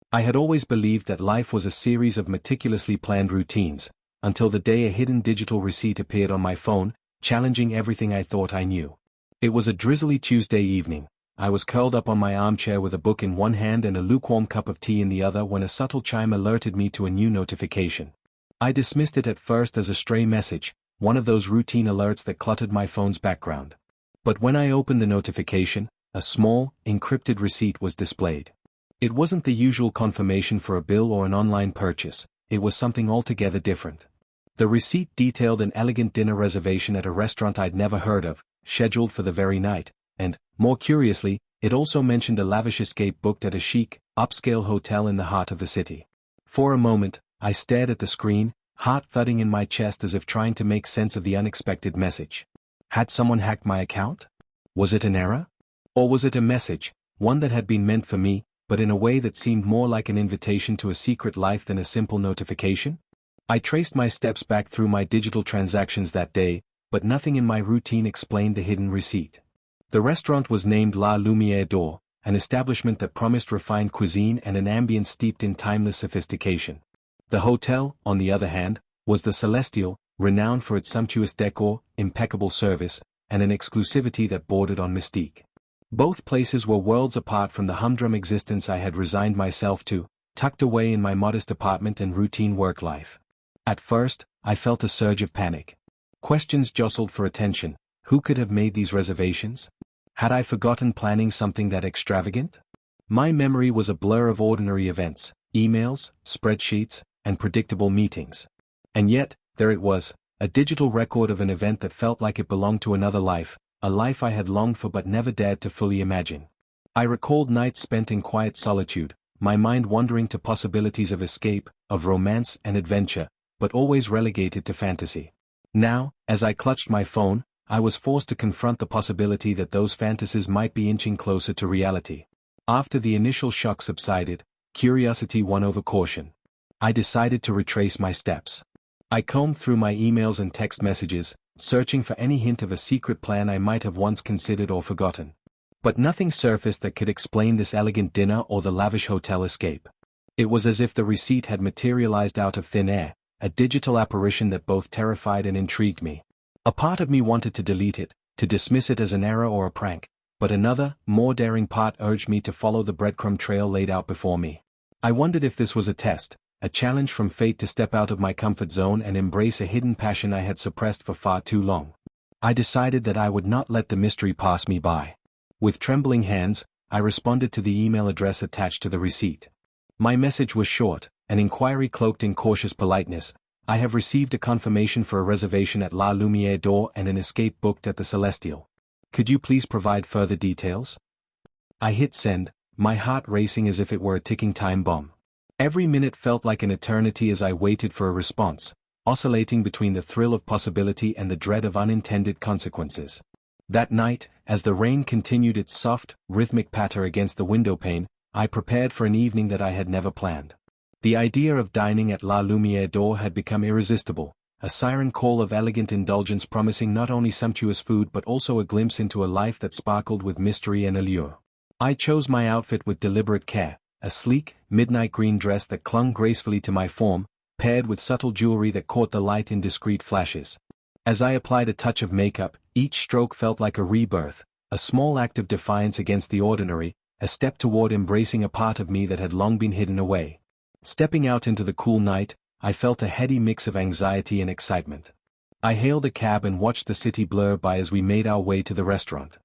I had always believed that life was a series of meticulously planned routines, until the day a hidden digital receipt appeared on my phone, challenging everything I thought I knew. It was a drizzly Tuesday evening. I was curled up on my armchair with a book in one hand and a lukewarm cup of tea in the other when a subtle chime alerted me to a new notification. I dismissed it at first as a stray message, one of those routine alerts that cluttered my phone's background. But when I opened the notification, a small, encrypted receipt was displayed. It wasn't the usual confirmation for a bill or an online purchase, it was something altogether different. The receipt detailed an elegant dinner reservation at a restaurant I'd never heard of, scheduled for the very night, and, more curiously, it also mentioned a lavish escape booked at a chic, upscale hotel in the heart of the city. For a moment, I stared at the screen, heart thudding in my chest as if trying to make sense of the unexpected message. Had someone hacked my account? Was it an error? Or was it a message, one that had been meant for me, but in a way that seemed more like an invitation to a secret life than a simple notification? I traced my steps back through my digital transactions that day, but nothing in my routine explained the hidden receipt. The restaurant was named La Lumière d'Or, an establishment that promised refined cuisine and an ambience steeped in timeless sophistication. The hotel, on the other hand, was the Celestial, renowned for its sumptuous decor, impeccable service, and an exclusivity that bordered on mystique. Both places were worlds apart from the humdrum existence I had resigned myself to, tucked away in my modest apartment and routine work life. At first, I felt a surge of panic. Questions jostled for attention. Who could have made these reservations? Had I forgotten planning something that extravagant? My memory was a blur of ordinary events, emails, spreadsheets, and predictable meetings. And yet, there it was, a digital record of an event that felt like it belonged to another life, a life I had longed for but never dared to fully imagine. I recalled nights spent in quiet solitude, my mind wandering to possibilities of escape, of romance and adventure, but always relegated to fantasy. Now, as I clutched my phone, I was forced to confront the possibility that those fantasies might be inching closer to reality. After the initial shock subsided, curiosity won over caution. I decided to retrace my steps. I combed through my emails and text messages, searching for any hint of a secret plan I might have once considered or forgotten. But nothing surfaced that could explain this elegant dinner or the lavish hotel escape. It was as if the receipt had materialized out of thin air, a digital apparition that both terrified and intrigued me. A part of me wanted to delete it, to dismiss it as an error or a prank, but another, more daring part urged me to follow the breadcrumb trail laid out before me. I wondered if this was a test, a challenge from fate to step out of my comfort zone and embrace a hidden passion I had suppressed for far too long. I decided that I would not let the mystery pass me by. With trembling hands, I responded to the email address attached to the receipt. My message was short, an inquiry cloaked in cautious politeness. I have received a confirmation for a reservation at La Lumière d'Or and an escape booked at the Celestial. Could you please provide further details? I hit send, my heart racing as if it were a ticking time bomb. Every minute felt like an eternity as I waited for a response, oscillating between the thrill of possibility and the dread of unintended consequences. That night, as the rain continued its soft, rhythmic patter against the windowpane, I prepared for an evening that I had never planned. The idea of dining at La Lumière d'Or had become irresistible, a siren call of elegant indulgence promising not only sumptuous food but also a glimpse into a life that sparkled with mystery and allure. I chose my outfit with deliberate care, a sleek, midnight green dress that clung gracefully to my form, paired with subtle jewelry that caught the light in discreet flashes. As I applied a touch of makeup, each stroke felt like a rebirth, a small act of defiance against the ordinary, a step toward embracing a part of me that had long been hidden away. Stepping out into the cool night, I felt a heady mix of anxiety and excitement. I hailed a cab and watched the city blur by as we made our way to the restaurant.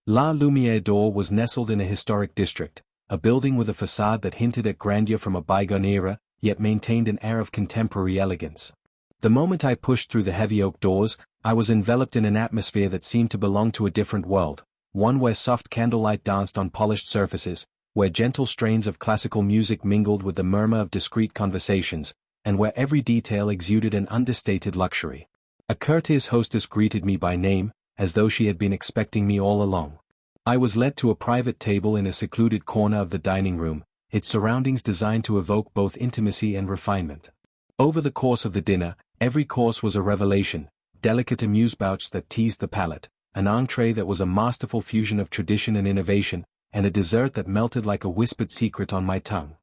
La Lumière d'Or was nestled in a historic district, a building with a facade that hinted at grandeur from a bygone era, yet maintained an air of contemporary elegance. The moment I pushed through the heavy oak doors, I was enveloped in an atmosphere that seemed to belong to a different world, one where soft candlelight danced on polished surfaces, where gentle strains of classical music mingled with the murmur of discreet conversations, and where every detail exuded an understated luxury. A courteous hostess greeted me by name, as though she had been expecting me all along. I was led to a private table in a secluded corner of the dining room, its surroundings designed to evoke both intimacy and refinement. Over the course of the dinner, every course was a revelation, delicate amuse-bouches that teased the palate, an entree that was a masterful fusion of tradition and innovation, and a dessert that melted like a whispered secret on my tongue.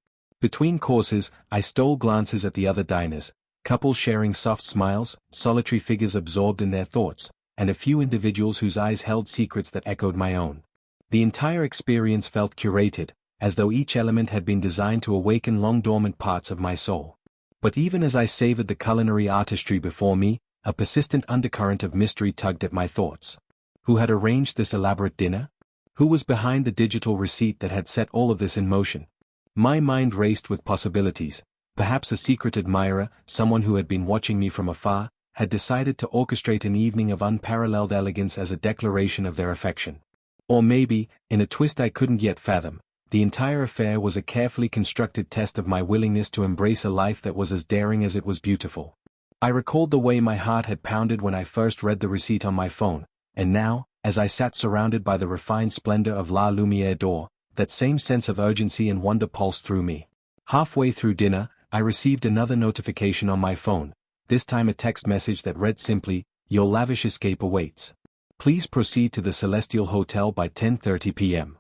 Between courses, I stole glances at the other diners, couples sharing soft smiles, solitary figures absorbed in their thoughts, and a few individuals whose eyes held secrets that echoed my own. The entire experience felt curated, as though each element had been designed to awaken long-dormant parts of my soul. But even as I savored the culinary artistry before me, a persistent undercurrent of mystery tugged at my thoughts. Who had arranged this elaborate dinner? Who was behind the digital receipt that had set all of this in motion? My mind raced with possibilities. Perhaps a secret admirer, someone who had been watching me from afar, had decided to orchestrate an evening of unparalleled elegance as a declaration of their affection. Or maybe, in a twist I couldn't yet fathom, the entire affair was a carefully constructed test of my willingness to embrace a life that was as daring as it was beautiful. I recalled the way my heart had pounded when I first read the receipt on my phone, and now, as I sat surrounded by the refined splendor of La Lumière d'Or, that same sense of urgency and wonder pulsed through me. Halfway through dinner, I received another notification on my phone, this time a text message that read simply, "Your lavish escape awaits. Please proceed to the Celestial Hotel by 10:30 p.m.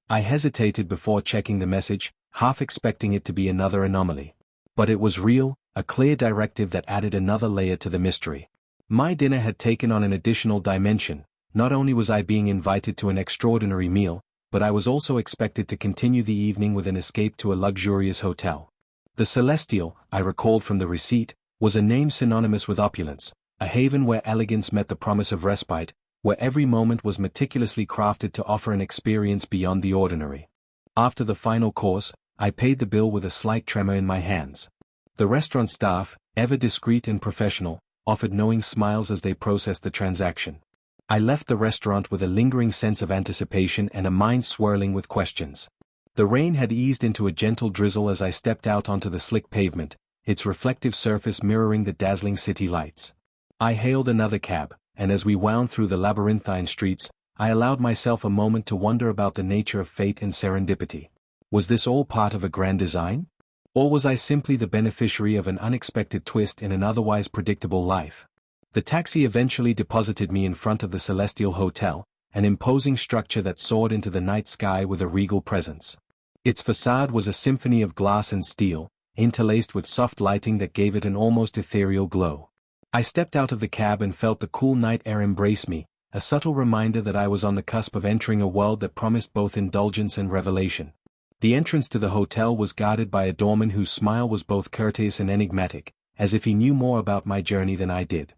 I hesitated before checking the message, half expecting it to be another anomaly. But it was real, a clear directive that added another layer to the mystery. My dinner had taken on an additional dimension. Not only was I being invited to an extraordinary meal, but I was also expected to continue the evening with an escape to a luxurious hotel. The Celestial, I recalled from the receipt, was a name synonymous with opulence, a haven where elegance met the promise of respite, where every moment was meticulously crafted to offer an experience beyond the ordinary. After the final course, I paid the bill with a slight tremor in my hands. The restaurant staff, ever discreet and professional, offered knowing smiles as they processed the transaction. I left the restaurant with a lingering sense of anticipation and a mind swirling with questions. The rain had eased into a gentle drizzle as I stepped out onto the slick pavement, its reflective surface mirroring the dazzling city lights. I hailed another cab, and as we wound through the labyrinthine streets, I allowed myself a moment to wonder about the nature of fate and serendipity. Was this all part of a grand design? Or was I simply the beneficiary of an unexpected twist in an otherwise predictable life? The taxi eventually deposited me in front of the Celestial Hotel, an imposing structure that soared into the night sky with a regal presence. Its facade was a symphony of glass and steel, interlaced with soft lighting that gave it an almost ethereal glow. I stepped out of the cab and felt the cool night air embrace me, a subtle reminder that I was on the cusp of entering a world that promised both indulgence and revelation. The entrance to the hotel was guarded by a doorman whose smile was both courteous and enigmatic, as if he knew more about my journey than I did.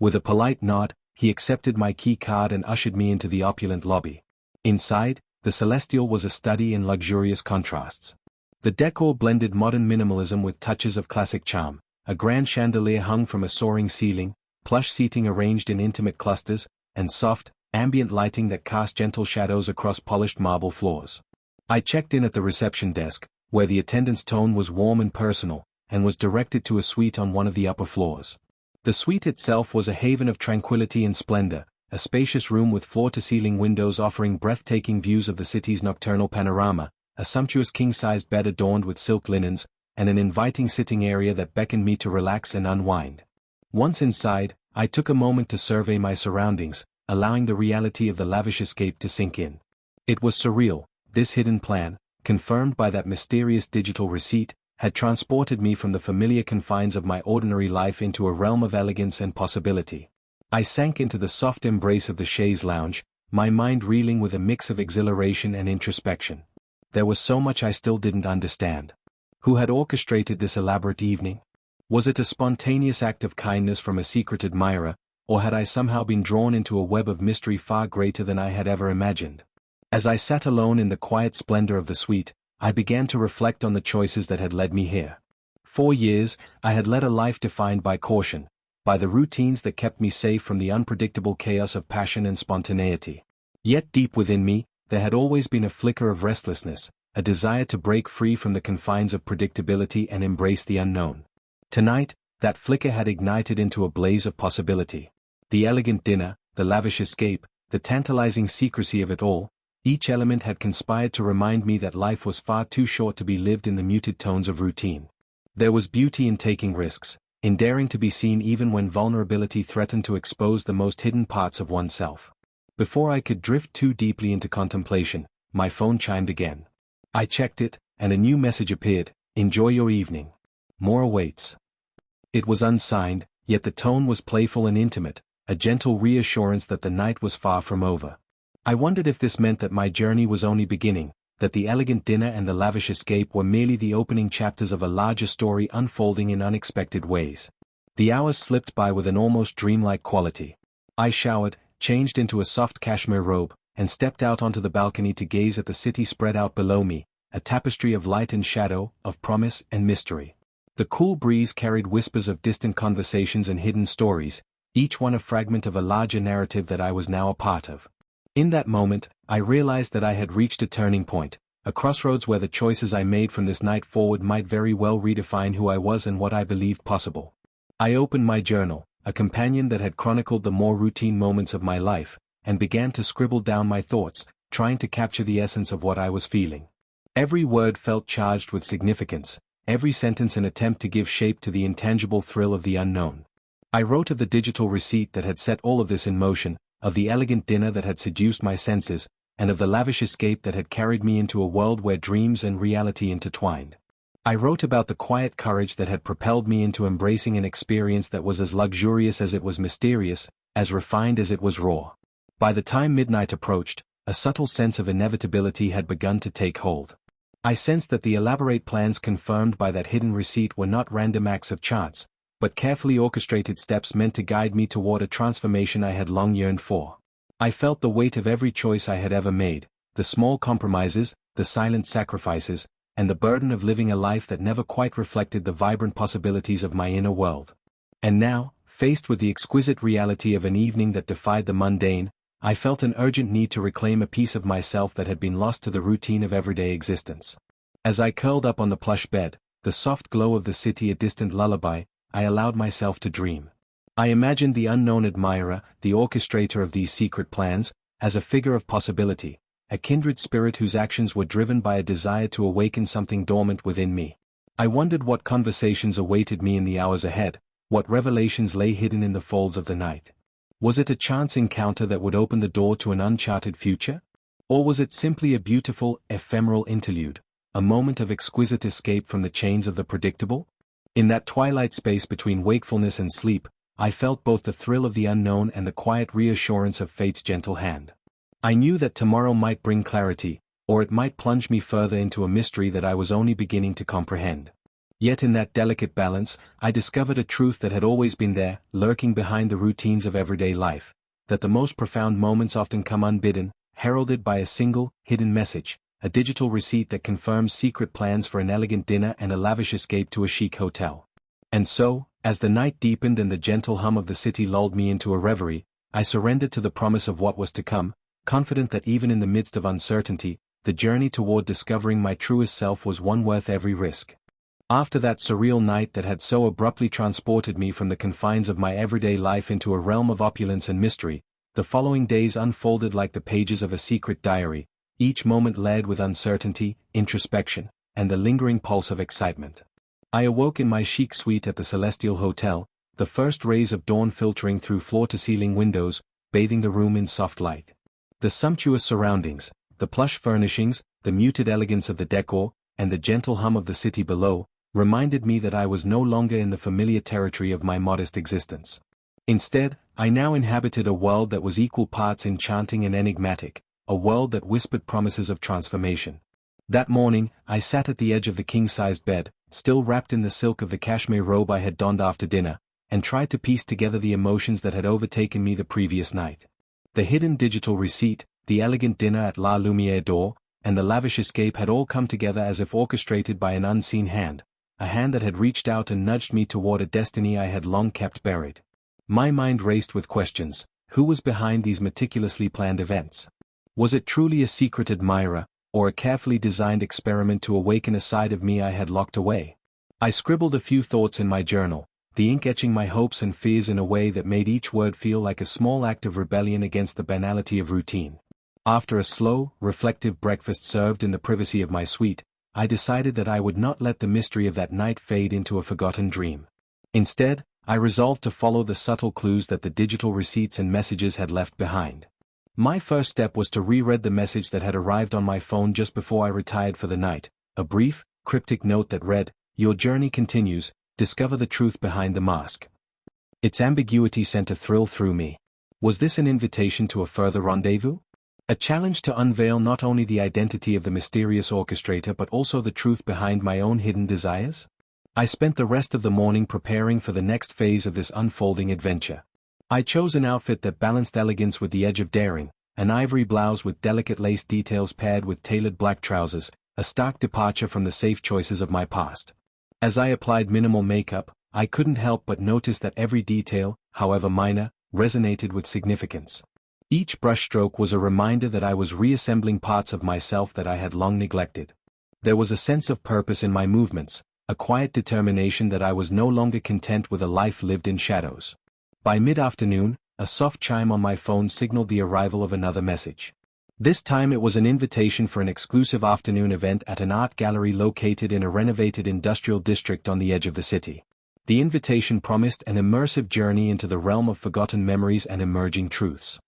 With a polite nod, he accepted my key card and ushered me into the opulent lobby. Inside, the Celestial was a study in luxurious contrasts. The decor blended modern minimalism with touches of classic charm, a grand chandelier hung from a soaring ceiling, plush seating arranged in intimate clusters, and soft, ambient lighting that cast gentle shadows across polished marble floors. I checked in at the reception desk, where the attendant's tone was warm and personal, and was directed to a suite on one of the upper floors. The suite itself was a haven of tranquility and splendor, a spacious room with floor-to-ceiling windows offering breathtaking views of the city's nocturnal panorama, a sumptuous king-sized bed adorned with silk linens, and an inviting sitting area that beckoned me to relax and unwind. Once inside, I took a moment to survey my surroundings, allowing the reality of the lavish escape to sink in. It was surreal, this hidden plan, confirmed by that mysterious digital receipt, had transported me from the familiar confines of my ordinary life into a realm of elegance and possibility. I sank into the soft embrace of the chaise lounge, my mind reeling with a mix of exhilaration and introspection. There was so much I still didn't understand. Who had orchestrated this elaborate evening? Was it a spontaneous act of kindness from a secret admirer, or had I somehow been drawn into a web of mystery far greater than I had ever imagined? As I sat alone in the quiet splendor of the suite, I began to reflect on the choices that had led me here. For years, I had led a life defined by caution, by the routines that kept me safe from the unpredictable chaos of passion and spontaneity. Yet deep within me, there had always been a flicker of restlessness, a desire to break free from the confines of predictability and embrace the unknown. Tonight, that flicker had ignited into a blaze of possibility. The elegant dinner, the lavish escape, the tantalizing secrecy of it all, each element had conspired to remind me that life was far too short to be lived in the muted tones of routine. There was beauty in taking risks, in daring to be seen even when vulnerability threatened to expose the most hidden parts of oneself. Before I could drift too deeply into contemplation, my phone chimed again. I checked it, and a new message appeared, Enjoy your evening. More awaits. It was unsigned, yet the tone was playful and intimate, a gentle reassurance that the night was far from over. I wondered if this meant that my journey was only beginning, that the elegant dinner and the lavish escape were merely the opening chapters of a larger story unfolding in unexpected ways. The hours slipped by with an almost dreamlike quality. I showered, changed into a soft cashmere robe, and stepped out onto the balcony to gaze at the city spread out below me, a tapestry of light and shadow, of promise and mystery. The cool breeze carried whispers of distant conversations and hidden stories, each one a fragment of a larger narrative that I was now a part of. In that moment, I realized that I had reached a turning point, a crossroads where the choices I made from this night forward might very well redefine who I was and what I believed possible. I opened my journal, a companion that had chronicled the more routine moments of my life, and began to scribble down my thoughts, trying to capture the essence of what I was feeling. Every word felt charged with significance, every sentence an attempt to give shape to the intangible thrill of the unknown. I wrote of the digital receipt that had set all of this in motion, of the elegant dinner that had seduced my senses, and of the lavish escape that had carried me into a world where dreams and reality intertwined. I wrote about the quiet courage that had propelled me into embracing an experience that was as luxurious as it was mysterious, as refined as it was raw. By the time midnight approached, a subtle sense of inevitability had begun to take hold. I sensed that the elaborate plans confirmed by that hidden receipt were not random acts of chance, but carefully orchestrated steps meant to guide me toward a transformation I had long yearned for. I felt the weight of every choice I had ever made, the small compromises, the silent sacrifices, and the burden of living a life that never quite reflected the vibrant possibilities of my inner world. And now, faced with the exquisite reality of an evening that defied the mundane, I felt an urgent need to reclaim a piece of myself that had been lost to the routine of everyday existence. As I curled up on the plush bed, the soft glow of the city a distant lullaby, I allowed myself to dream. I imagined the unknown admirer, the orchestrator of these secret plans, as a figure of possibility, a kindred spirit whose actions were driven by a desire to awaken something dormant within me. I wondered what conversations awaited me in the hours ahead, what revelations lay hidden in the folds of the night. Was it a chance encounter that would open the door to an uncharted future? Or was it simply a beautiful, ephemeral interlude, a moment of exquisite escape from the chains of the predictable? In that twilight space between wakefulness and sleep, I felt both the thrill of the unknown and the quiet reassurance of fate's gentle hand. I knew that tomorrow might bring clarity, or it might plunge me further into a mystery that I was only beginning to comprehend. Yet in that delicate balance, I discovered a truth that had always been there, lurking behind the routines of everyday life, that the most profound moments often come unbidden, heralded by a single, hidden message, a digital receipt that confirms secret plans for an elegant dinner and a lavish escape to a chic hotel. And so, as the night deepened and the gentle hum of the city lulled me into a reverie, I surrendered to the promise of what was to come, confident that even in the midst of uncertainty, the journey toward discovering my truest self was one worth every risk. After that surreal night that had so abruptly transported me from the confines of my everyday life into a realm of opulence and mystery, the following days unfolded like the pages of a secret diary, each moment laden with uncertainty, introspection, and the lingering pulse of excitement. I awoke in my chic suite at the Celestial Hotel, the first rays of dawn filtering through floor-to-ceiling windows, bathing the room in soft light. The sumptuous surroundings, the plush furnishings, the muted elegance of the decor, and the gentle hum of the city below, reminded me that I was no longer in the familiar territory of my modest existence. Instead, I now inhabited a world that was equal parts enchanting and enigmatic, a world that whispered promises of transformation. That morning, I sat at the edge of the king-sized bed, still wrapped in the silk of the cashmere robe I had donned after dinner, and tried to piece together the emotions that had overtaken me the previous night. The hidden digital receipt, the elegant dinner at La Lumière d'Or, and the lavish escape had all come together as if orchestrated by an unseen hand, a hand that had reached out and nudged me toward a destiny I had long kept buried. My mind raced with questions. Who was behind these meticulously planned events? Was it truly a secret admirer, or a carefully designed experiment to awaken a side of me I had locked away? I scribbled a few thoughts in my journal, the ink etching my hopes and fears in a way that made each word feel like a small act of rebellion against the banality of routine. After a slow, reflective breakfast served in the privacy of my suite, I decided that I would not let the mystery of that night fade into a forgotten dream. Instead, I resolved to follow the subtle clues that the digital receipts and messages had left behind. My first step was to reread the message that had arrived on my phone just before I retired for the night, a brief, cryptic note that read, "Your journey continues, discover the truth behind the mask." Its ambiguity sent a thrill through me. Was this an invitation to a further rendezvous? A challenge to unveil not only the identity of the mysterious orchestrator but also the truth behind my own hidden desires? I spent the rest of the morning preparing for the next phase of this unfolding adventure. I chose an outfit that balanced elegance with the edge of daring, an ivory blouse with delicate lace details paired with tailored black trousers, a stark departure from the safe choices of my past. As I applied minimal makeup, I couldn't help but notice that every detail, however minor, resonated with significance. Each brushstroke was a reminder that I was reassembling parts of myself that I had long neglected. There was a sense of purpose in my movements, a quiet determination that I was no longer content with a life lived in shadows. By mid-afternoon, a soft chime on my phone signaled the arrival of another message. This time it was an invitation for an exclusive afternoon event at an art gallery located in a renovated industrial district on the edge of the city. The invitation promised an immersive journey into the realm of forgotten memories and emerging truths.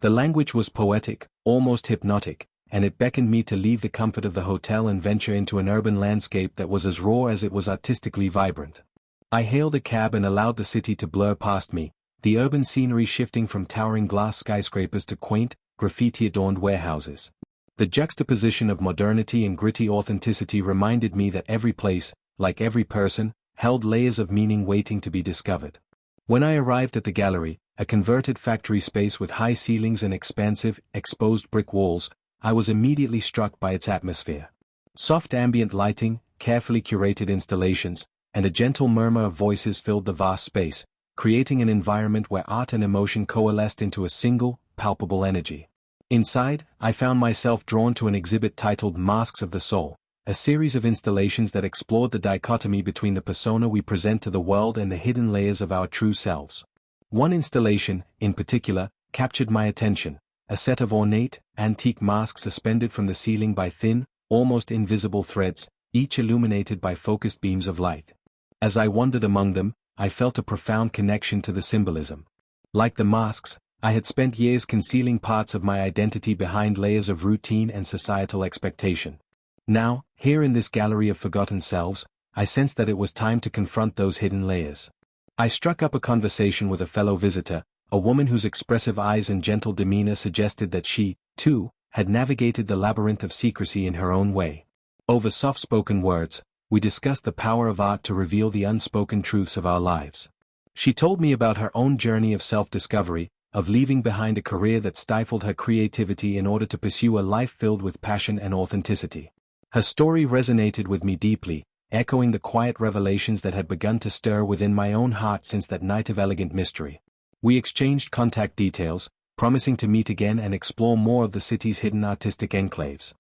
The language was poetic, almost hypnotic, and it beckoned me to leave the comfort of the hotel and venture into an urban landscape that was as raw as it was artistically vibrant. I hailed a cab and allowed the city to blur past me, the urban scenery shifting from towering glass skyscrapers to quaint, graffiti-adorned warehouses. The juxtaposition of modernity and gritty authenticity reminded me that every place, like every person, held layers of meaning waiting to be discovered. When I arrived at the gallery, a converted factory space with high ceilings and expansive, exposed brick walls, I was immediately struck by its atmosphere. Soft ambient lighting, carefully curated installations, and a gentle murmur of voices filled the vast space, creating an environment where art and emotion coalesced into a single, palpable energy. Inside, I found myself drawn to an exhibit titled Masks of the Soul, a series of installations that explored the dichotomy between the persona we present to the world and the hidden layers of our true selves. One installation, in particular, captured my attention, a set of ornate, antique masks suspended from the ceiling by thin, almost invisible threads, each illuminated by focused beams of light. As I wandered among them, I felt a profound connection to the symbolism. Like the masks, I had spent years concealing parts of my identity behind layers of routine and societal expectation. Now, here in this gallery of forgotten selves, I sensed that it was time to confront those hidden layers. I struck up a conversation with a fellow visitor, a woman whose expressive eyes and gentle demeanor suggested that she, too, had navigated the labyrinth of secrecy in her own way. Over soft-spoken words, we discussed the power of art to reveal the unspoken truths of our lives. She told me about her own journey of self-discovery, of leaving behind a career that stifled her creativity in order to pursue a life filled with passion and authenticity. Her story resonated with me deeply, echoing the quiet revelations that had begun to stir within my own heart since that night of elegant mystery. We exchanged contact details, promising to meet again and explore more of the city's hidden artistic enclaves.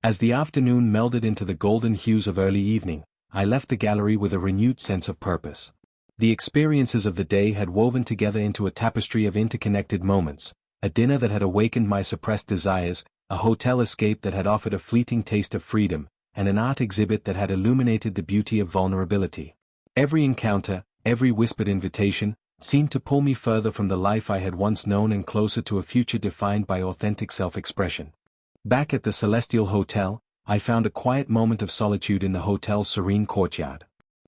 As the afternoon melded into the golden hues of early evening, I left the gallery with a renewed sense of purpose. The experiences of the day had woven together into a tapestry of interconnected moments, a dinner that had awakened my suppressed desires, a hotel escape that had offered a fleeting taste of freedom, and an art exhibit that had illuminated the beauty of vulnerability. Every encounter, every whispered invitation, seemed to pull me further from the life I had once known and closer to a future defined by authentic self-expression. Back at the Celestial Hotel, I found a quiet moment of solitude in the hotel's serene courtyard.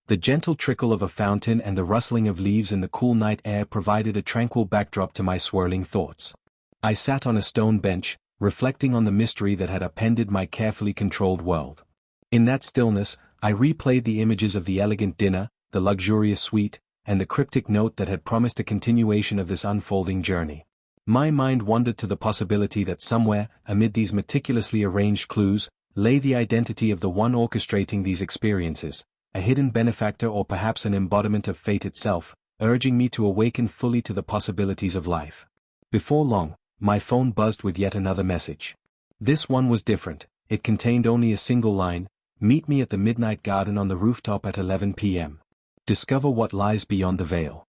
The gentle trickle of a fountain and the rustling of leaves in the cool night air provided a tranquil backdrop to my swirling thoughts. I sat on a stone bench, reflecting on the mystery that had upended my carefully controlled world. In that stillness, I replayed the images of the elegant dinner, the luxurious suite, and the cryptic note that had promised a continuation of this unfolding journey. My mind wandered to the possibility that somewhere, amid these meticulously arranged clues, lay the identity of the one orchestrating these experiences, a hidden benefactor or perhaps an embodiment of fate itself, urging me to awaken fully to the possibilities of life. Before long, my phone buzzed with yet another message. This one was different. It contained only a single line: "Meet me at the Midnight Garden on the rooftop at 11 p.m. Discover what lies beyond the veil."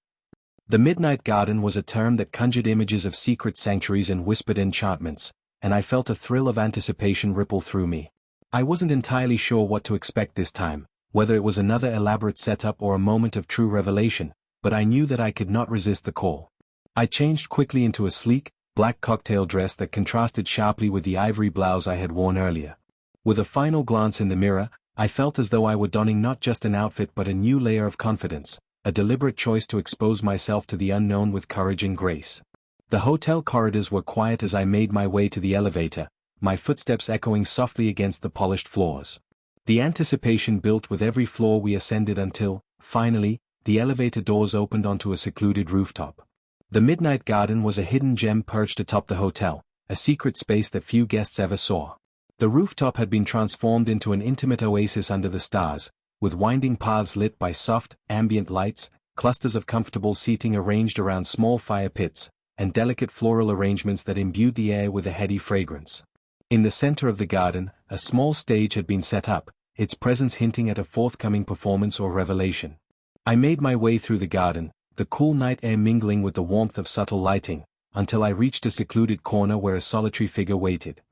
The Midnight Garden was a term that conjured images of secret sanctuaries and whispered enchantments, and I felt a thrill of anticipation ripple through me. I wasn't entirely sure what to expect this time, whether it was another elaborate setup or a moment of true revelation, but I knew that I could not resist the call. I changed quickly into a sleek, black cocktail dress that contrasted sharply with the ivory blouse I had worn earlier. With a final glance in the mirror, I felt as though I were donning not just an outfit but a new layer of confidence, a deliberate choice to expose myself to the unknown with courage and grace. The hotel corridors were quiet as I made my way to the elevator, my footsteps echoing softly against the polished floors. The anticipation built with every floor we ascended until, finally, the elevator doors opened onto a secluded rooftop. The Midnight Garden was a hidden gem perched atop the hotel, a secret space that few guests ever saw. The rooftop had been transformed into an intimate oasis under the stars, with winding paths lit by soft, ambient lights, clusters of comfortable seating arranged around small fire pits, and delicate floral arrangements that imbued the air with a heady fragrance. In the center of the garden, a small stage had been set up, its presence hinting at a forthcoming performance or revelation. I made my way through the garden, the cool night air mingling with the warmth of subtle lighting, until I reached a secluded corner where a solitary figure waited.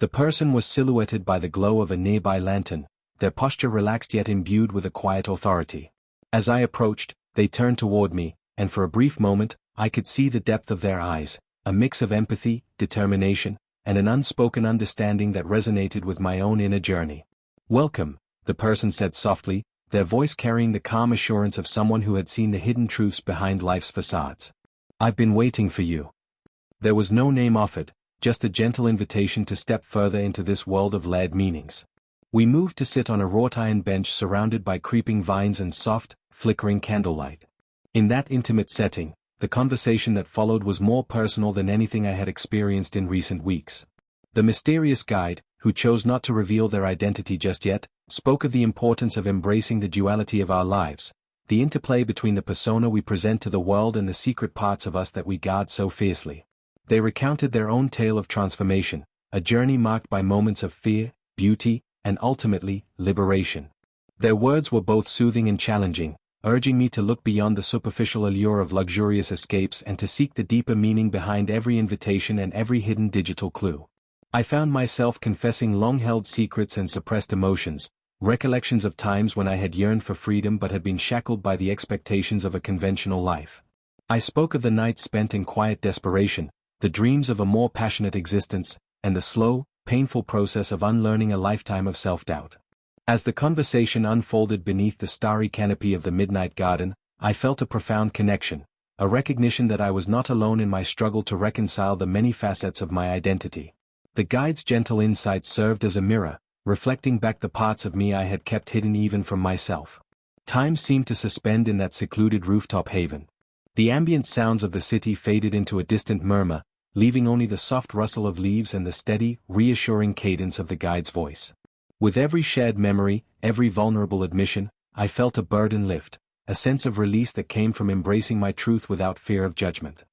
The person was silhouetted by the glow of a nearby lantern, their posture relaxed yet imbued with a quiet authority. As I approached, they turned toward me, and for a brief moment, I could see the depth of their eyes, a mix of empathy, determination, and an unspoken understanding that resonated with my own inner journey. "Welcome," the person said softly, their voice carrying the calm assurance of someone who had seen the hidden truths behind life's facades. "I've been waiting for you." There was no name offered, just a gentle invitation to step further into this world of layered meanings. We moved to sit on a wrought iron bench surrounded by creeping vines and soft, flickering candlelight. In that intimate setting, the conversation that followed was more personal than anything I had experienced in recent weeks. The mysterious guide, who chose not to reveal their identity just yet, spoke of the importance of embracing the duality of our lives, the interplay between the persona we present to the world and the secret parts of us that we guard so fiercely. They recounted their own tale of transformation, a journey marked by moments of fear, beauty, and ultimately, liberation. Their words were both soothing and challenging, urging me to look beyond the superficial allure of luxurious escapes and to seek the deeper meaning behind every invitation and every hidden digital clue. I found myself confessing long-held secrets and suppressed emotions, recollections of times when I had yearned for freedom but had been shackled by the expectations of a conventional life. I spoke of the nights spent in quiet desperation, the dreams of a more passionate existence, and the slow, painful process of unlearning a lifetime of self-doubt. As the conversation unfolded beneath the starry canopy of the Midnight Garden, I felt a profound connection, a recognition that I was not alone in my struggle to reconcile the many facets of my identity. The guide's gentle insight served as a mirror, reflecting back the parts of me I had kept hidden even from myself. Time seemed to suspend in that secluded rooftop haven. The ambient sounds of the city faded into a distant murmur, leaving only the soft rustle of leaves and the steady, reassuring cadence of the guide's voice. With every shared memory, every vulnerable admission, I felt a burden lift, a sense of release that came from embracing my truth without fear of judgment.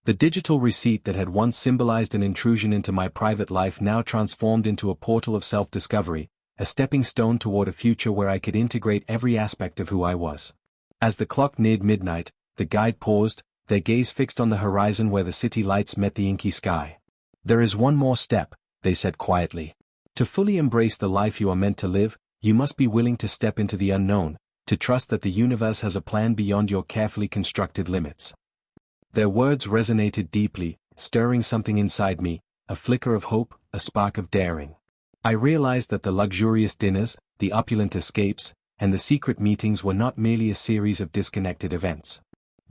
The digital receipt that had once symbolized an intrusion into my private life now transformed into a portal of self-discovery, a stepping stone toward a future where I could integrate every aspect of who I was. As the clock neared midnight, the guide paused, their gaze fixed on the horizon where the city lights met the inky sky. "There is one more step," they said quietly. "To fully embrace the life you are meant to live, you must be willing to step into the unknown, to trust that the universe has a plan beyond your carefully constructed limits." Their words resonated deeply, stirring something inside me, a flicker of hope, a spark of daring. I realized that the luxurious dinners, the opulent escapes, and the secret meetings were not merely a series of disconnected events.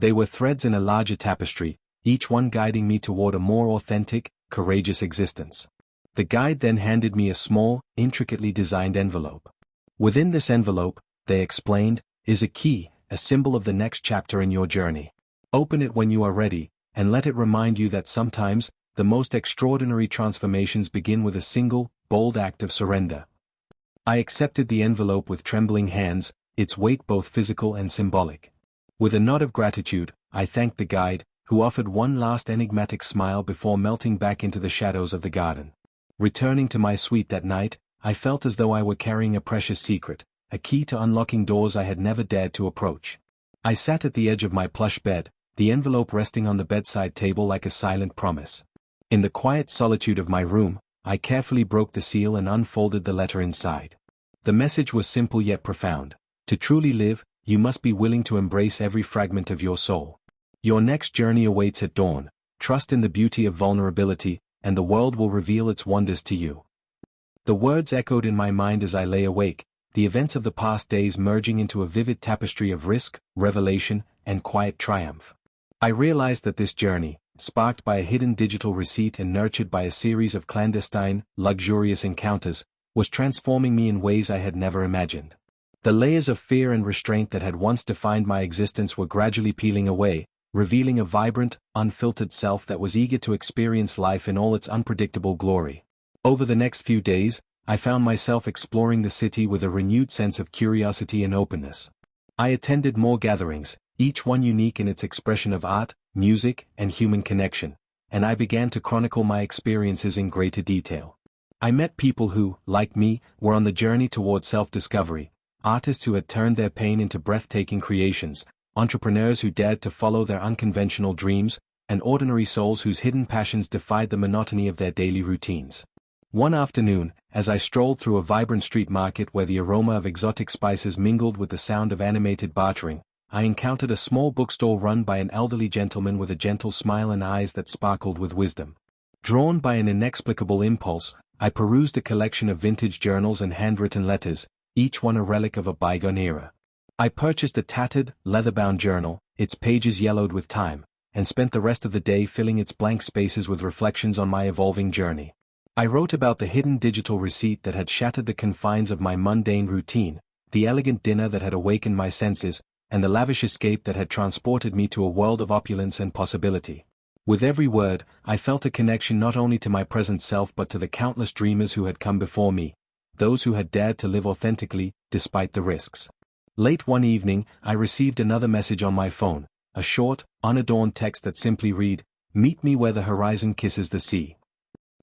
They were threads in a larger tapestry, each one guiding me toward a more authentic, courageous existence. The guide then handed me a small, intricately designed envelope. Within this envelope, they explained, is a key, a symbol of the next chapter in your journey. Open it when you are ready, and let it remind you that sometimes, the most extraordinary transformations begin with a single, bold act of surrender. I accepted the envelope with trembling hands, its weight both physical and symbolic. With a nod of gratitude, I thanked the guide, who offered one last enigmatic smile before melting back into the shadows of the garden. Returning to my suite that night, I felt as though I were carrying a precious secret, a key to unlocking doors I had never dared to approach. I sat at the edge of my plush bed, the envelope resting on the bedside table like a silent promise. In the quiet solitude of my room, I carefully broke the seal and unfolded the letter inside. The message was simple yet profound. To truly live, you must be willing to embrace every fragment of your soul. Your next journey awaits at dawn. Trust in the beauty of vulnerability, and the world will reveal its wonders to you. The words echoed in my mind as I lay awake, the events of the past days merging into a vivid tapestry of risk, revelation, and quiet triumph. I realized that this journey, sparked by a hidden digital receipt and nurtured by a series of clandestine, luxurious encounters, was transforming me in ways I had never imagined. The layers of fear and restraint that had once defined my existence were gradually peeling away, revealing a vibrant, unfiltered self that was eager to experience life in all its unpredictable glory. Over the next few days, I found myself exploring the city with a renewed sense of curiosity and openness. I attended more gatherings, each one unique in its expression of art, music, and human connection, and I began to chronicle my experiences in greater detail. I met people who, like me, were on the journey toward self-discovery, artists who had turned their pain into breathtaking creations, entrepreneurs who dared to follow their unconventional dreams, and ordinary souls whose hidden passions defied the monotony of their daily routines. One afternoon, as I strolled through a vibrant street market where the aroma of exotic spices mingled with the sound of animated bartering, I encountered a small bookstore run by an elderly gentleman with a gentle smile and eyes that sparkled with wisdom. Drawn by an inexplicable impulse, I perused a collection of vintage journals and handwritten letters, each one a relic of a bygone era. I purchased a tattered, leather-bound journal, its pages yellowed with time, and spent the rest of the day filling its blank spaces with reflections on my evolving journey. I wrote about the hidden digital receipt that had shattered the confines of my mundane routine, the elegant dinner that had awakened my senses, and the lavish escape that had transported me to a world of opulence and possibility. With every word, I felt a connection not only to my present self but to the countless dreamers who had come before me, those who had dared to live authentically, despite the risks. Late one evening, I received another message on my phone, a short, unadorned text that simply read, "Meet me where the horizon kisses the sea."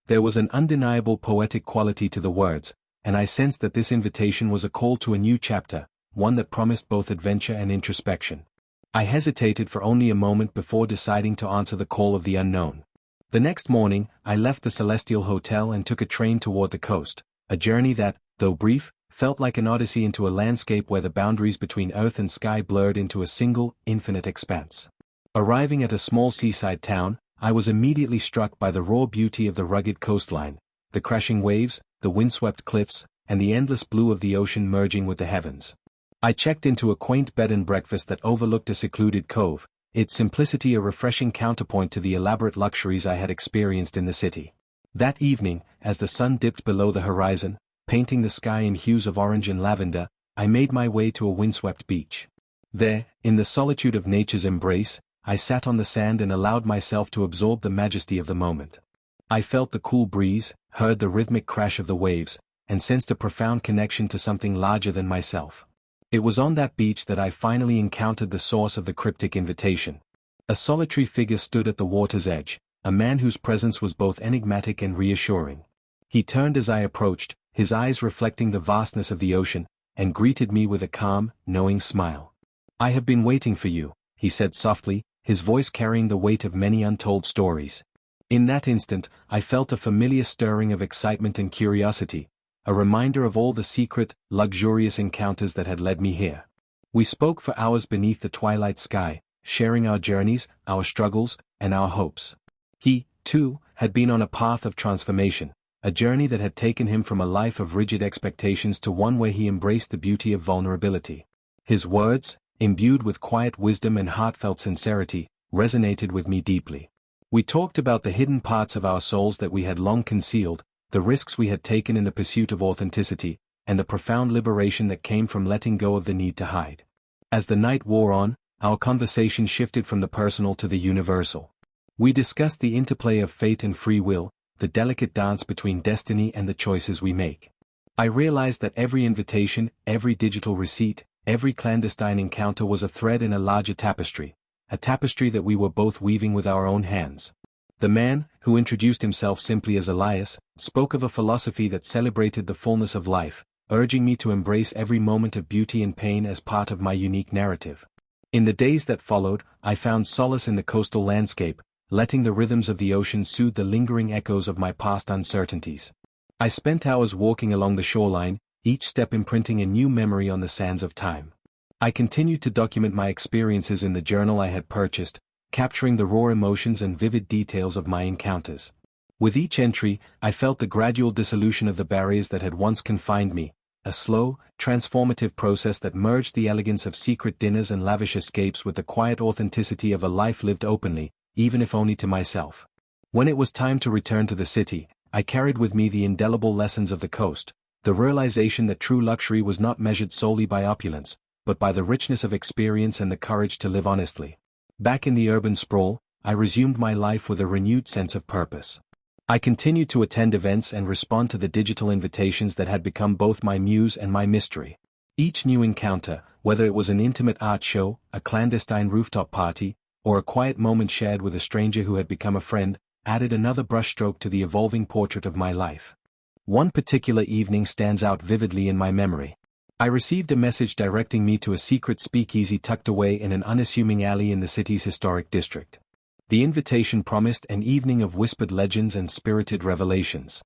There was an undeniable poetic quality to the words, and I sensed that this invitation was a call to a new chapter, one that promised both adventure and introspection. I hesitated for only a moment before deciding to answer the call of the unknown. The next morning, I left the Celestial Hotel and took a train toward the coast, a journey that, though brief, felt like an odyssey into a landscape where the boundaries between earth and sky blurred into a single, infinite expanse. Arriving at a small seaside town, I was immediately struck by the raw beauty of the rugged coastline, the crashing waves, the windswept cliffs, and the endless blue of the ocean merging with the heavens. I checked into a quaint bed and breakfast that overlooked a secluded cove, its simplicity a refreshing counterpoint to the elaborate luxuries I had experienced in the city. That evening, as the sun dipped below the horizon, painting the sky in hues of orange and lavender, I made my way to a windswept beach. There, in the solitude of nature's embrace, I sat on the sand and allowed myself to absorb the majesty of the moment. I felt the cool breeze, heard the rhythmic crash of the waves, and sensed a profound connection to something larger than myself. It was on that beach that I finally encountered the source of the cryptic invitation. A solitary figure stood at the water's edge, a man whose presence was both enigmatic and reassuring. He turned as I approached, his eyes reflecting the vastness of the ocean, and greeted me with a calm, knowing smile. "I have been waiting for you," he said softly, his voice carrying the weight of many untold stories. In that instant, I felt a familiar stirring of excitement and curiosity, a reminder of all the secret, luxurious encounters that had led me here. We spoke for hours beneath the twilight sky, sharing our journeys, our struggles, and our hopes. He, too, had been on a path of transformation, a journey that had taken him from a life of rigid expectations to one where he embraced the beauty of vulnerability. His words, imbued with quiet wisdom and heartfelt sincerity, resonated with me deeply. We talked about the hidden parts of our souls that we had long concealed, the risks we had taken in the pursuit of authenticity, and the profound liberation that came from letting go of the need to hide. As the night wore on, our conversation shifted from the personal to the universal. We discussed the interplay of fate and free will, the delicate dance between destiny and the choices we make. I realized that every invitation, every digital receipt, every clandestine encounter was a thread in a larger tapestry, a tapestry that we were both weaving with our own hands. The man, who introduced himself simply as Elias, spoke of a philosophy that celebrated the fullness of life, urging me to embrace every moment of beauty and pain as part of my unique narrative. In the days that followed, I found solace in the coastal landscape, letting the rhythms of the ocean soothe the lingering echoes of my past uncertainties. I spent hours walking along the shoreline, each step imprinting a new memory on the sands of time. I continued to document my experiences in the journal I had purchased, capturing the raw emotions and vivid details of my encounters. With each entry, I felt the gradual dissolution of the barriers that had once confined me, a slow, transformative process that merged the elegance of secret dinners and lavish escapes with the quiet authenticity of a life lived openly, even if only to myself. When it was time to return to the city, I carried with me the indelible lessons of the coast, the realization that true luxury was not measured solely by opulence, but by the richness of experience and the courage to live honestly. Back in the urban sprawl, I resumed my life with a renewed sense of purpose. I continued to attend events and respond to the digital invitations that had become both my muse and my mystery. Each new encounter, whether it was an intimate art show, a clandestine rooftop party, or a quiet moment shared with a stranger who had become a friend, added another brushstroke to the evolving portrait of my life. One particular evening stands out vividly in my memory. I received a message directing me to a secret speakeasy tucked away in an unassuming alley in the city's historic district. The invitation promised an evening of whispered legends and spirited revelations.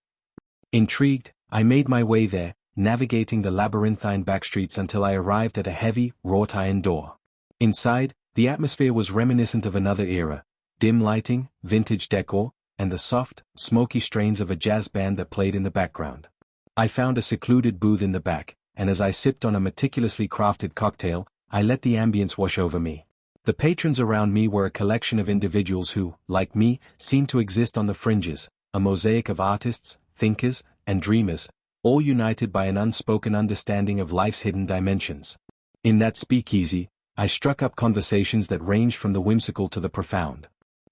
Intrigued, I made my way there, navigating the labyrinthine backstreets until I arrived at a heavy, wrought-iron door. Inside, the atmosphere was reminiscent of another era: dim lighting, vintage decor, and the soft, smoky strains of a jazz band that played in the background. I found a secluded booth in the back, and as I sipped on a meticulously crafted cocktail, I let the ambience wash over me. The patrons around me were a collection of individuals who, like me, seemed to exist on the fringes, a mosaic of artists, thinkers, and dreamers, all united by an unspoken understanding of life's hidden dimensions. In that speakeasy, I struck up conversations that ranged from the whimsical to the profound.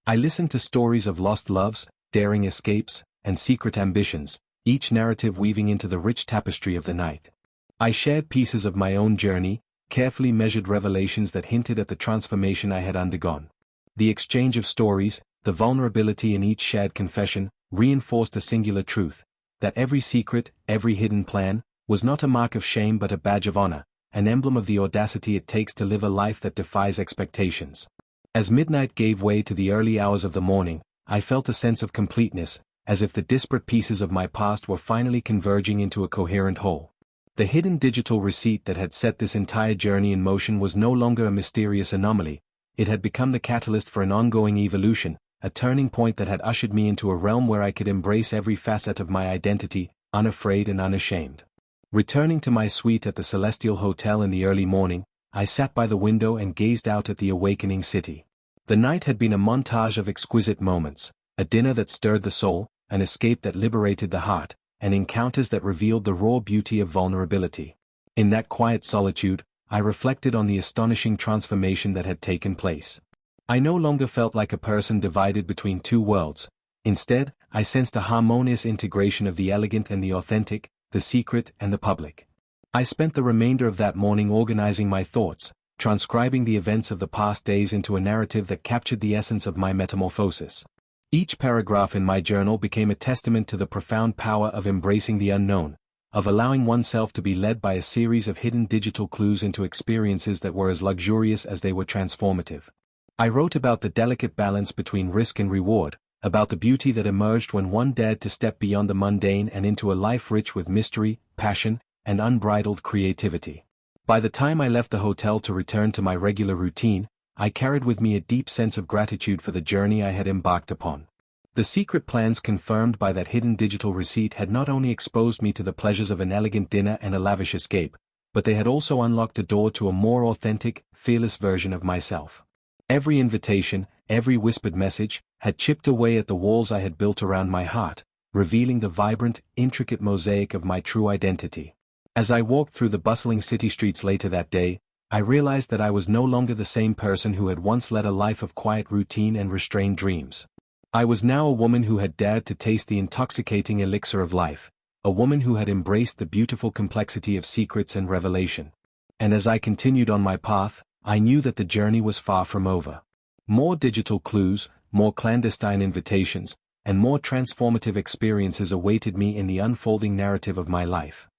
I listened to stories of lost loves, daring escapes, and secret ambitions, each narrative weaving into the rich tapestry of the night. I shared pieces of my own journey, carefully measured revelations that hinted at the transformation I had undergone. The exchange of stories, the vulnerability in each shared confession, reinforced a singular truth: that every secret, every hidden plan, was not a mark of shame but a badge of honor, an emblem of the audacity it takes to live a life that defies expectations. As midnight gave way to the early hours of the morning, I felt a sense of completeness, as if the disparate pieces of my past were finally converging into a coherent whole. The hidden digital receipt that had set this entire journey in motion was no longer a mysterious anomaly. It had become the catalyst for an ongoing evolution, a turning point that had ushered me into a realm where I could embrace every facet of my identity, unafraid and unashamed. Returning to my suite at the Celestial Hotel in the early morning, I sat by the window and gazed out at the awakening city. The night had been a montage of exquisite moments, a dinner that stirred the soul, an escape that liberated the heart, and encounters that revealed the raw beauty of vulnerability. In that quiet solitude, I reflected on the astonishing transformation that had taken place. I no longer felt like a person divided between two worlds. Instead, I sensed a harmonious integration of the elegant and the authentic, the secret and the public. I spent the remainder of that morning organizing my thoughts, transcribing the events of the past days into a narrative that captured the essence of my metamorphosis. Each paragraph in my journal became a testament to the profound power of embracing the unknown, of allowing oneself to be led by a series of hidden digital clues into experiences that were as luxurious as they were transformative. I wrote about the delicate balance between risk and reward, about the beauty that emerged when one dared to step beyond the mundane and into a life rich with mystery, passion, and unbridled creativity. By the time I left the hotel to return to my regular routine, I carried with me a deep sense of gratitude for the journey I had embarked upon. The secret plans confirmed by that hidden digital receipt had not only exposed me to the pleasures of an elegant dinner and a lavish escape, but they had also unlocked a door to a more authentic, fearless version of myself. Every invitation, every whispered message, had chipped away at the walls I had built around my heart, revealing the vibrant, intricate mosaic of my true identity. As I walked through the bustling city streets later that day, I realized that I was no longer the same person who had once led a life of quiet routine and restrained dreams. I was now a woman who had dared to taste the intoxicating elixir of life, a woman who had embraced the beautiful complexity of secrets and revelation. And as I continued on my path, I knew that the journey was far from over. More digital clues, more clandestine invitations, and more transformative experiences awaited me in the unfolding narrative of my life.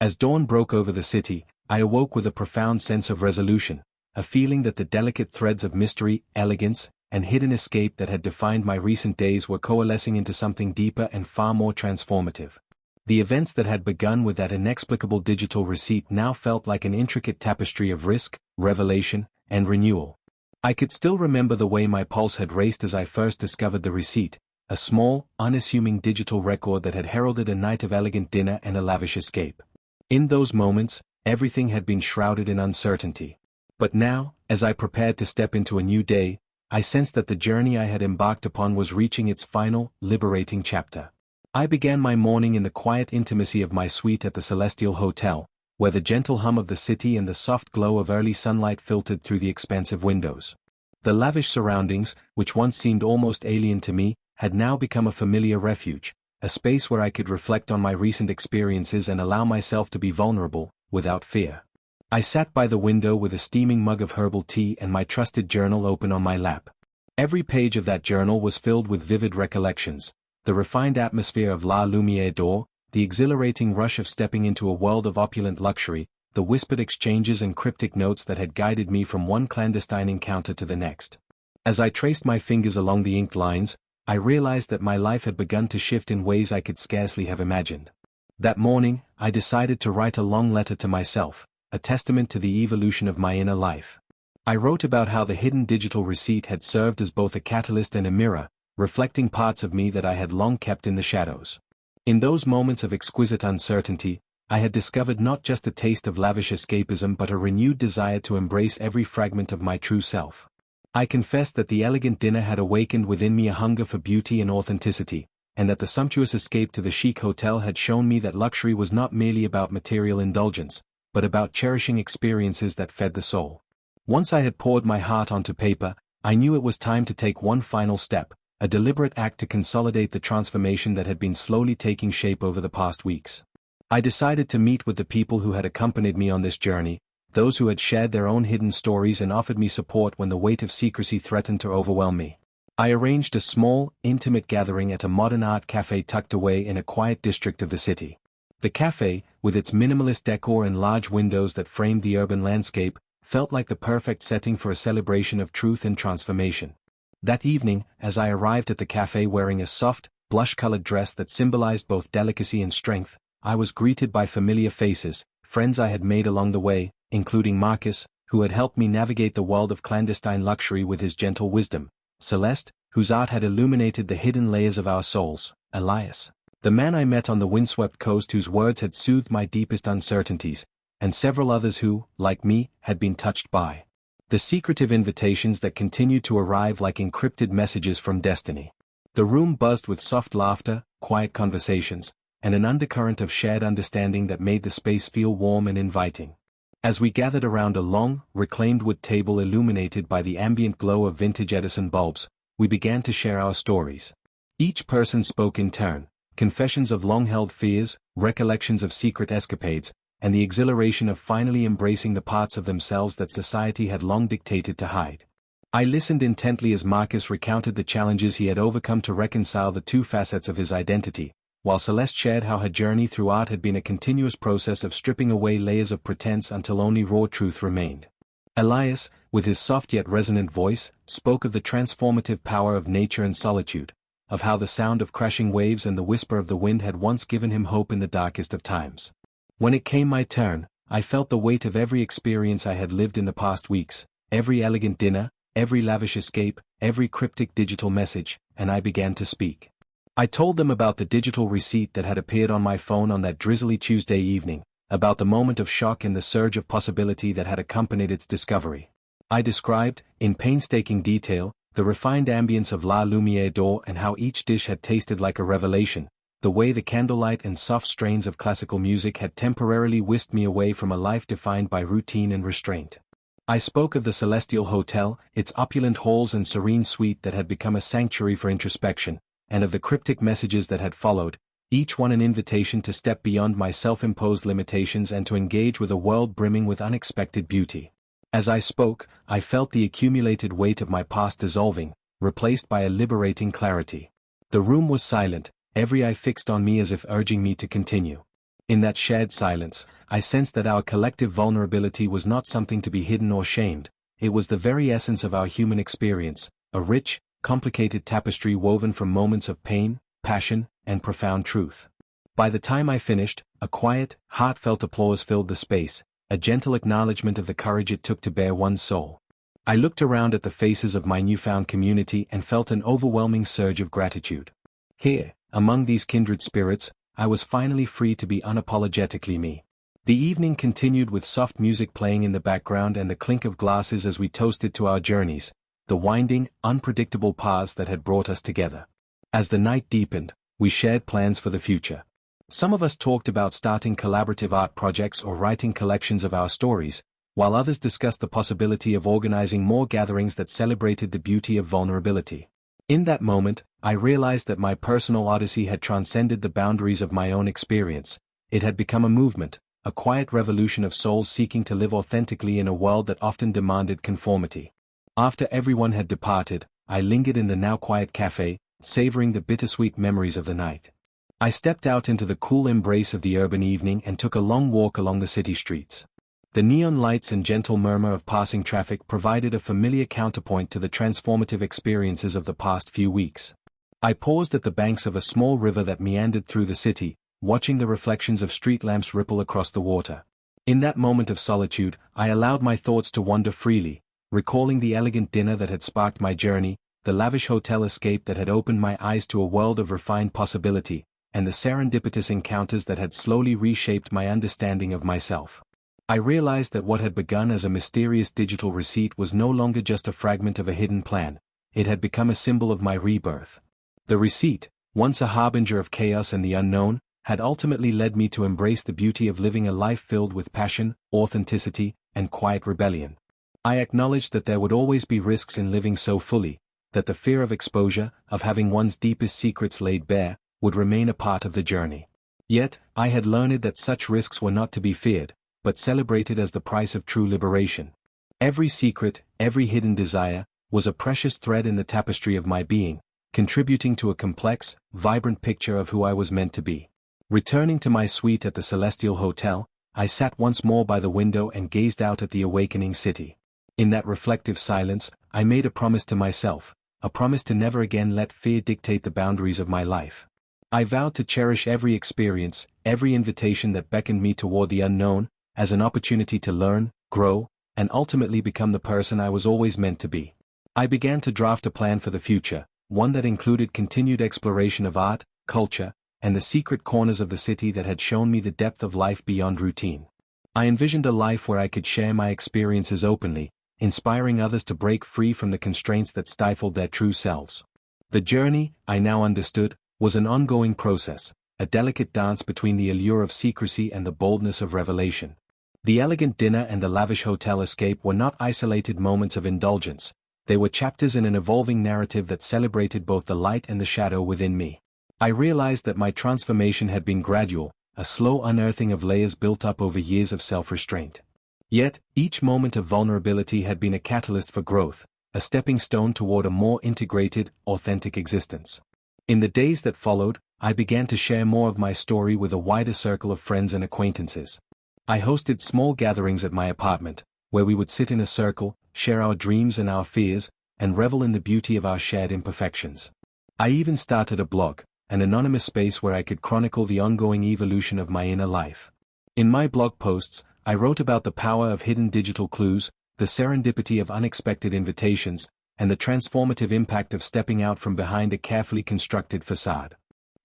As dawn broke over the city, I awoke with a profound sense of resolution, a feeling that the delicate threads of mystery, elegance, and hidden escape that had defined my recent days were coalescing into something deeper and far more transformative. The events that had begun with that inexplicable digital receipt now felt like an intricate tapestry of risk, revelation, and renewal. I could still remember the way my pulse had raced as I first discovered the receipt, a small, unassuming digital record that had heralded a night of elegant dinner and a lavish escape. In those moments, everything had been shrouded in uncertainty. But now, as I prepared to step into a new day, I sensed that the journey I had embarked upon was reaching its final, liberating chapter. I began my morning in the quiet intimacy of my suite at the Celestial Hotel, where the gentle hum of the city and the soft glow of early sunlight filtered through the expansive windows. The lavish surroundings, which once seemed almost alien to me, had now become a familiar refuge, a space where I could reflect on my recent experiences and allow myself to be vulnerable, without fear. I sat by the window with a steaming mug of herbal tea and my trusted journal open on my lap. Every page of that journal was filled with vivid recollections, the refined atmosphere of La Lumière d'Or, the exhilarating rush of stepping into a world of opulent luxury, the whispered exchanges and cryptic notes that had guided me from one clandestine encounter to the next. As I traced my fingers along the inked lines, I realized that my life had begun to shift in ways I could scarcely have imagined. That morning, I decided to write a long letter to myself, a testament to the evolution of my inner life. I wrote about how the hidden digital receipt had served as both a catalyst and a mirror, reflecting parts of me that I had long kept in the shadows. In those moments of exquisite uncertainty, I had discovered not just a taste of lavish escapism but a renewed desire to embrace every fragment of my true self. I confessed that the elegant dinner had awakened within me a hunger for beauty and authenticity, and that the sumptuous escape to the chic hotel had shown me that luxury was not merely about material indulgence, but about cherishing experiences that fed the soul. Once I had poured my heart onto paper, I knew it was time to take one final step, a deliberate act to consolidate the transformation that had been slowly taking shape over the past weeks. I decided to meet with the people who had accompanied me on this journey, those who had shared their own hidden stories and offered me support when the weight of secrecy threatened to overwhelm me. I arranged a small, intimate gathering at a modern art cafe tucked away in a quiet district of the city. The cafe, with its minimalist decor and large windows that framed the urban landscape, felt like the perfect setting for a celebration of truth and transformation. That evening, as I arrived at the cafe wearing a soft, blush-colored dress that symbolized both delicacy and strength, I was greeted by familiar faces, friends I had made along the way, including Marcus, who had helped me navigate the world of clandestine luxury with his gentle wisdom, Celeste, whose art had illuminated the hidden layers of our souls, Elias, the man I met on the windswept coast whose words had soothed my deepest uncertainties, and several others who, like me, had been touched by the secretive invitations that continued to arrive like encrypted messages from destiny. The room buzzed with soft laughter, quiet conversations, and an undercurrent of shared understanding that made the space feel warm and inviting. As we gathered around a long, reclaimed wood table illuminated by the ambient glow of vintage Edison bulbs, we began to share our stories. Each person spoke in turn, confessions of long-held fears, recollections of secret escapades, and the exhilaration of finally embracing the parts of themselves that society had long dictated to hide. I listened intently as Marcus recounted the challenges he had overcome to reconcile the two facets of his identity, while Celeste shared how her journey through art had been a continuous process of stripping away layers of pretense until only raw truth remained. Elias, with his soft yet resonant voice, spoke of the transformative power of nature and solitude, of how the sound of crashing waves and the whisper of the wind had once given him hope in the darkest of times. When it came my turn, I felt the weight of every experience I had lived in the past weeks, every elegant dinner, every lavish escape, every cryptic digital message, and I began to speak. I told them about the digital receipt that had appeared on my phone on that drizzly Tuesday evening, about the moment of shock and the surge of possibility that had accompanied its discovery. I described, in painstaking detail, the refined ambience of La Lumière d'Or and how each dish had tasted like a revelation, the way the candlelight and soft strains of classical music had temporarily whisked me away from a life defined by routine and restraint. I spoke of the Celestial Hotel, its opulent halls and serene suite that had become a sanctuary for introspection, and of the cryptic messages that had followed, each one an invitation to step beyond my self-imposed limitations and to engage with a world brimming with unexpected beauty. As I spoke, I felt the accumulated weight of my past dissolving, replaced by a liberating clarity. The room was silent, every eye fixed on me as if urging me to continue. In that shared silence, I sensed that our collective vulnerability was not something to be hidden or shamed, it was the very essence of our human experience, a rich, complicated tapestry woven from moments of pain, passion, and profound truth. By the time I finished, a quiet, heartfelt applause filled the space, a gentle acknowledgement of the courage it took to bear one's soul. I looked around at the faces of my newfound community and felt an overwhelming surge of gratitude. Here, among these kindred spirits, I was finally free to be unapologetically me. The evening continued with soft music playing in the background and the clink of glasses as we toasted to our journeys, the winding, unpredictable paths that had brought us together. As the night deepened, we shared plans for the future. Some of us talked about starting collaborative art projects or writing collections of our stories, while others discussed the possibility of organizing more gatherings that celebrated the beauty of vulnerability. In that moment, I realized that my personal odyssey had transcended the boundaries of my own experience. It had become a movement, a quiet revolution of souls seeking to live authentically in a world that often demanded conformity. After everyone had departed, I lingered in the now quiet cafe, savoring the bittersweet memories of the night. I stepped out into the cool embrace of the urban evening and took a long walk along the city streets. The neon lights and gentle murmur of passing traffic provided a familiar counterpoint to the transformative experiences of the past few weeks. I paused at the banks of a small river that meandered through the city, watching the reflections of street lamps ripple across the water. In that moment of solitude, I allowed my thoughts to wander freely, recalling the elegant dinner that had sparked my journey, the lavish hotel escape that had opened my eyes to a world of refined possibility, and the serendipitous encounters that had slowly reshaped my understanding of myself. I realized that what had begun as a mysterious digital receipt was no longer just a fragment of a hidden plan. It had become a symbol of my rebirth. The receipt, once a harbinger of chaos and the unknown, had ultimately led me to embrace the beauty of living a life filled with passion, authenticity, and quiet rebellion. I acknowledged that there would always be risks in living so fully, that the fear of exposure, of having one's deepest secrets laid bare, would remain a part of the journey. Yet, I had learned that such risks were not to be feared, but celebrated as the price of true liberation. Every secret, every hidden desire, was a precious thread in the tapestry of my being, contributing to a complex, vibrant picture of who I was meant to be. Returning to my suite at the Celestial Hotel, I sat once more by the window and gazed out at the awakening city. In that reflective silence, I made a promise to myself, a promise to never again let fear dictate the boundaries of my life. I vowed to cherish every experience, every invitation that beckoned me toward the unknown, as an opportunity to learn, grow, and ultimately become the person I was always meant to be. I began to draft a plan for the future, one that included continued exploration of art, culture, and the secret corners of the city that had shown me the depth of life beyond routine. I envisioned a life where I could share my experiences openly, inspiring others to break free from the constraints that stifled their true selves. The journey, I now understood, was an ongoing process, a delicate dance between the allure of secrecy and the boldness of revelation. The elegant dinner and the lavish hotel escape were not isolated moments of indulgence, they were chapters in an evolving narrative that celebrated both the light and the shadow within me. I realized that my transformation had been gradual, a slow unearthing of layers built up over years of self-restraint. Yet, each moment of vulnerability had been a catalyst for growth, a stepping stone toward a more integrated, authentic existence. In the days that followed, I began to share more of my story with a wider circle of friends and acquaintances. I hosted small gatherings at my apartment, where we would sit in a circle, share our dreams and our fears, and revel in the beauty of our shared imperfections. I even started a blog, an anonymous space where I could chronicle the ongoing evolution of my inner life. In my blog posts, I wrote about the power of hidden digital clues, the serendipity of unexpected invitations, and the transformative impact of stepping out from behind a carefully constructed facade.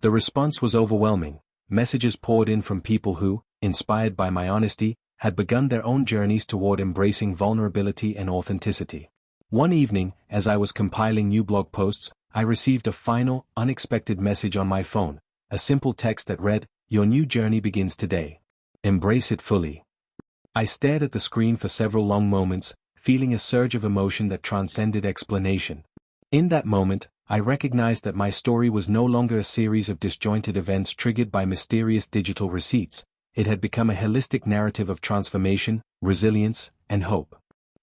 The response was overwhelming. Messages poured in from people who, inspired by my honesty, had begun their own journeys toward embracing vulnerability and authenticity. One evening, as I was compiling new blog posts, I received a final, unexpected message on my phone, a simple text that read, "Your new journey begins today. Embrace it fully." I stared at the screen for several long moments, feeling a surge of emotion that transcended explanation. In that moment, I recognized that my story was no longer a series of disjointed events triggered by mysterious digital receipts. It had become a holistic narrative of transformation, resilience, and hope.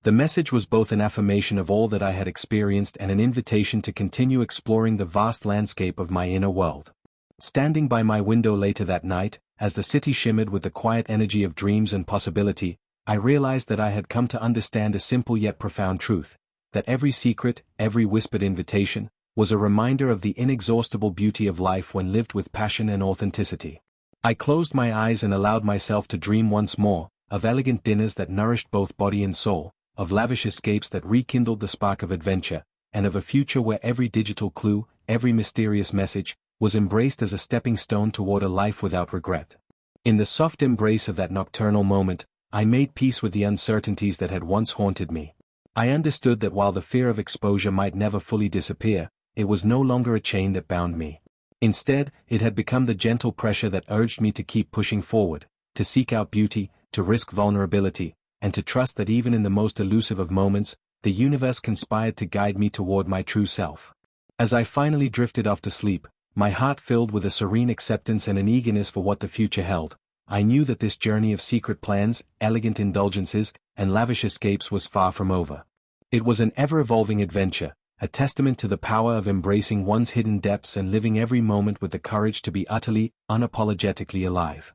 The message was both an affirmation of all that I had experienced and an invitation to continue exploring the vast landscape of my inner world. Standing by my window later that night, as the city shimmered with the quiet energy of dreams and possibility, I realized that I had come to understand a simple yet profound truth, that every secret, every whispered invitation, was a reminder of the inexhaustible beauty of life when lived with passion and authenticity. I closed my eyes and allowed myself to dream once more, of elegant dinners that nourished both body and soul, of lavish escapes that rekindled the spark of adventure, and of a future where every digital clue, every mysterious message, was embraced as a stepping stone toward a life without regret. In the soft embrace of that nocturnal moment, I made peace with the uncertainties that had once haunted me. I understood that while the fear of exposure might never fully disappear, it was no longer a chain that bound me. Instead, it had become the gentle pressure that urged me to keep pushing forward, to seek out beauty, to risk vulnerability, and to trust that even in the most elusive of moments, the universe conspired to guide me toward my true self. As I finally drifted off to sleep, my heart filled with a serene acceptance and an eagerness for what the future held, I knew that this journey of secret plans, elegant indulgences, and lavish escapes was far from over. It was an ever-evolving adventure, a testament to the power of embracing one's hidden depths and living every moment with the courage to be utterly, unapologetically alive.